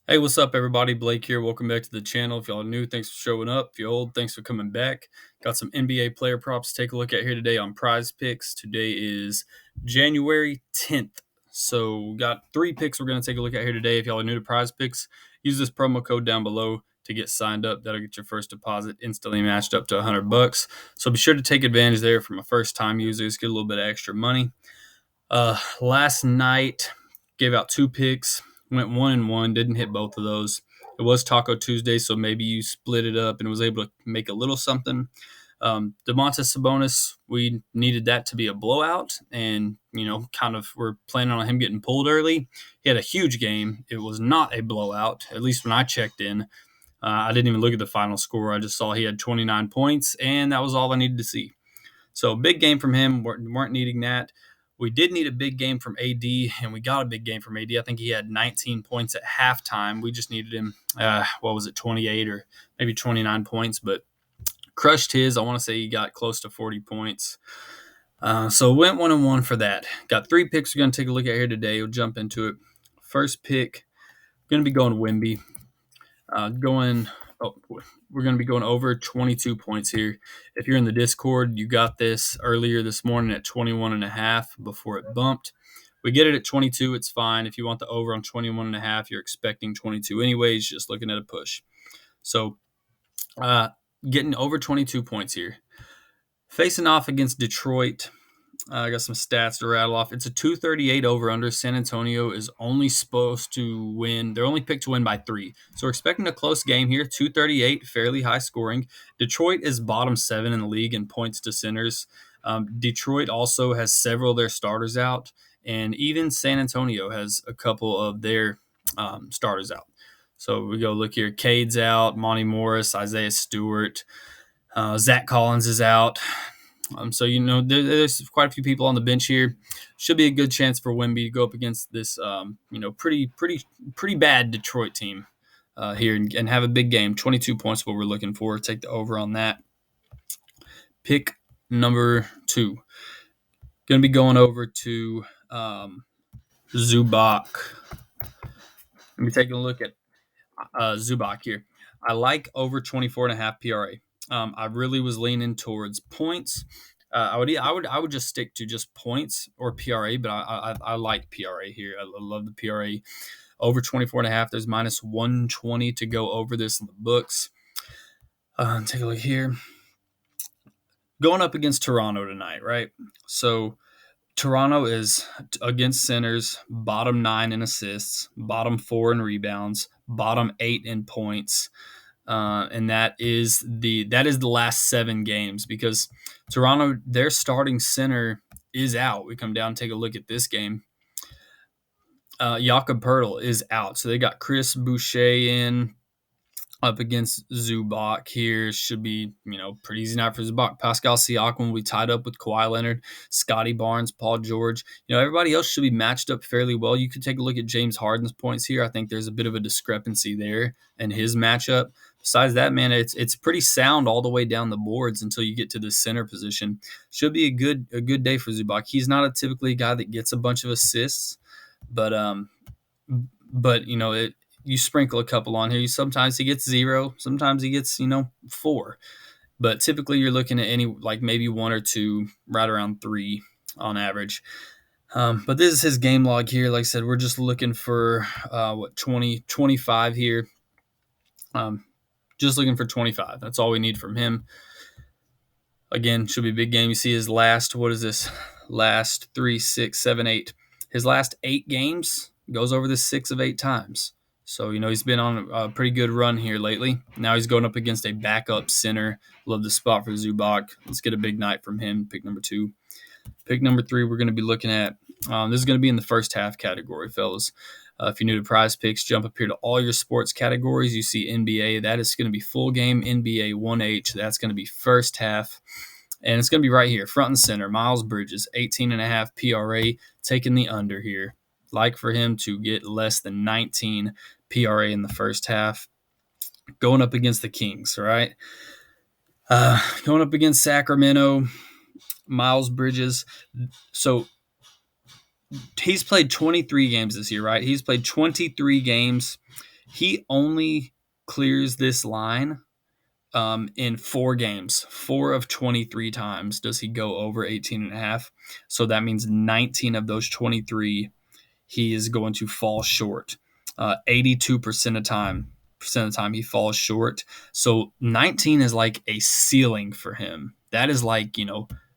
Hey, what's up, everybody? Blake here. Welcome back to the channel. If y'all are new, thanks for showing up. If you're old, thanks for coming back. Got some NBA player props to take a look at here today on PrizePicks. Today is January 10th. So, we got three picks we're going to take a look at here today. If y'all are new to PrizePicks, use this promo code down below to get signed up. That'll get your first deposit instantly matched up to $100. So, be sure to take advantage there from a first-time users. Get a little bit of extra money. Last night, gave out two picks, went 1-1, didn't hit both of those. It was Taco Tuesday, so maybe you split it up and was able to make a little something. Domantas Sabonis, we needed that to be a blowout, and kind of we're planning on him getting pulled early. He had a huge game. It was not a blowout, at least when I checked in. I didn't even look at the final score. I just saw he had 29 points, and that was all I needed to see. So big game from him. Weren't needing that. We did need a big game from AD, and we got a big game from AD. I think he had 19 points at halftime. We just needed him, 28 or maybe 29 points, but crushed his. I want to say he got close to 40 points. So went 1-1 for that. Got three picks we're going to take a look at here today. We'll jump into it. First pick, going to be going Wemby. We're going to be going over 22 points here. If you're in the Discord, you got this earlier this morning at 21.5 before it bumped. We get it at 22. It's fine. If you want the over on 21.5, you're expecting 22 anyways, just looking at a push. So getting over 22 points here. Facing off against Detroit. I got some stats to rattle off. It's a 238 over-under. San Antonio is only supposed to win. They're only picked to win by 3. So we're expecting a close game here. 238, fairly high scoring. Detroit is bottom 7 in the league in points to centers. Detroit also has several of their starters out. And even San Antonio has a couple of their starters out. So we go look here. Cade's out. Monty Morris, Isaiah Stewart. Zach Collins is out. So there's quite a few people on the bench here. Should be a good chance for Wemby to go up against this pretty bad Detroit team here and have a big game. 22 points, what we're looking for. Take the over on that. Pick number 2. Going to be going over to Zubac. Let me take a look at Zubac here. I like over 24.5 PRA. I really was leaning towards points. I would just stick to just points or PRA, but I like PRA here. I love the PRA. Over 24.5. There's minus 120 to go over this in the books. Take a look here. Going up against Toronto tonight, right? So Toronto is against centers, bottom 9 in assists, bottom 4 in rebounds, bottom 8 in points. And that is the last 7 games because Toronto, their starting center is out. We come down and take a look at this game. Jakob Poeltl is out. So they got Chris Boucher in up against Zubac here. Should be, pretty easy night for Zubac. Pascal Siakam will be tied up with Kawhi Leonard, Scotty Barnes, Paul George. Everybody else should be matched up fairly well. You could take a look at James Harden's points here. I think there's a bit of a discrepancy there in his matchup. Besides that, man, it's pretty sound all the way down the boards until you get to the center position. Should be a good day for Zubac. He's not a guy that gets a bunch of assists, but you sprinkle a couple on here. Sometimes he gets 0, sometimes he gets 4, but typically you're looking at maybe 1 or 2, right around 3 on average. But this is his game log here. Like I said, we're just looking for 25 here. Just looking for 25. That's all we need from him. Again, should be a big game. You see his last 3, 6, 7, 8. His last 8 games goes over this 6 of 8 times. So, he's been on a pretty good run here lately. Now he's going up against a backup center. Love the spot for Zubac. Let's get a big night from him. Pick number 2. Pick number 3 we're going to be looking at. This is going to be in the first half category, fellas. If you're new to PrizePicks, jump up here to all your sports categories. You see NBA. That is going to be full game. NBA 1H. That's going to be first half. And it's going to be right here, front and center. Miles Bridges, 18.5 PRA, taking the under here. Like for him to get less than 19 PRA in the first half. Going up against the Kings, right? Going up against Sacramento, Miles Bridges. So he's played 23 games this year, right? He's played 23 games. He only clears this line in 4 games. 4 of 23 times does he go over 18.5. So that means 19 of those 23 he is going to fall short. 82% of the time he falls short. So 19 is like a ceiling for him. That is like,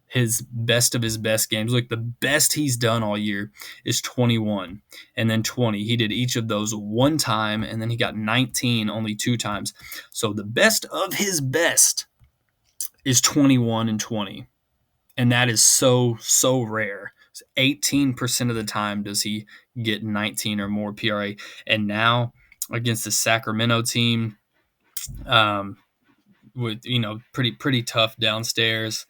his best of his best games. Like the best he's done all year is 21 and then 20. He did each of those one time and then he got 19 only 2 times. So the best of his best is 21 and 20. And that is so rare. 18% of the time does he get 19 or more PRA. And now against the Sacramento team, with pretty tough downstairs.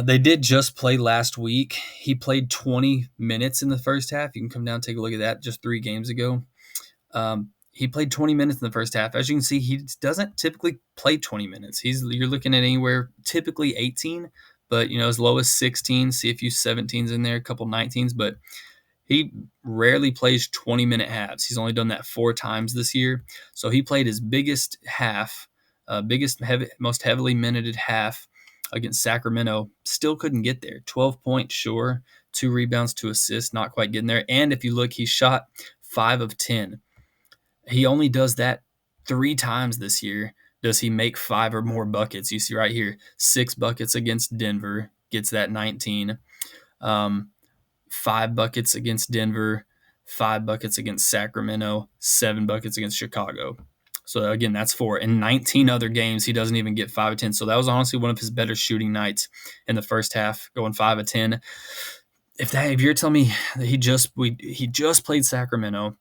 They did just play last week. He played 20 minutes in the first half. You can come down and take a look at that just 3 games ago. He played 20 minutes in the first half. As you can see, he doesn't typically play 20 minutes. You're looking at anywhere typically 18, but as low as 16. See a few 17s in there, a couple 19s, but he rarely plays 20-minute halves. He's only done that 4 times this year. So he played his biggest half, most heavily minuted half against Sacramento. Still couldn't get there. 12 points, sure. 2 rebounds, 2 assists, not quite getting there. And if you look, he shot 5 of 10. He only does that 3 times this year. Does he make 5 or more buckets? You see right here, 6 buckets against Denver, gets that 19. 5 buckets against Denver, 5 buckets against Sacramento, 7 buckets against Chicago. So again, that's 4. In 19 other games, he doesn't even get 5 of 10. So that was honestly one of his better shooting nights in the first half, going 5 of 10. If you're telling me that he just played Sacramento,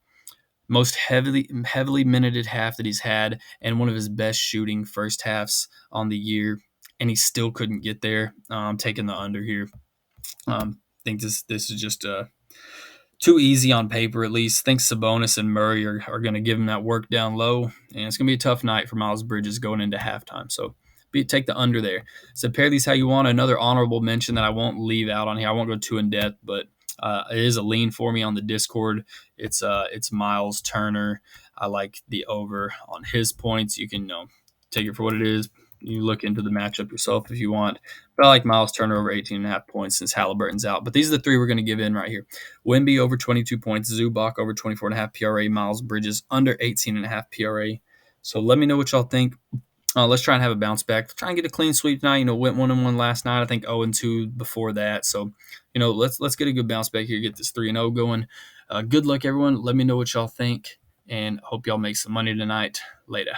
most heavily minuted half that he's had, and one of his best shooting first halves on the year, and he still couldn't get there. I'm taking the under here. I think this is just too easy on paper, at least. I think Sabonis and Murray are going to give him that work down low, and it's going to be a tough night for Miles Bridges going into halftime. So take the under there. So pair these how you want. Another honorable mention that I won't leave out on here. I won't go too in depth, but it is a lean for me on the Discord. It's Miles Turner. I like the over on his points. You can take it for what it is. You look into the matchup yourself if you want. But I like Miles Turner over 18.5 points since Halliburton's out. But these are the 3 we're going to give in right here. Wemby over 22 points. Zubac over 24.5 PRA. Miles Bridges under 18.5 PRA. So let me know what y'all think. Let's try and have a bounce back. Try and get a clean sweep tonight. Went 1-1 last night. I think 0-2 before that. So, let's get a good bounce back here. Get this 3-0 going. Good luck, everyone. Let me know what y'all think, and hope y'all make some money tonight. Later.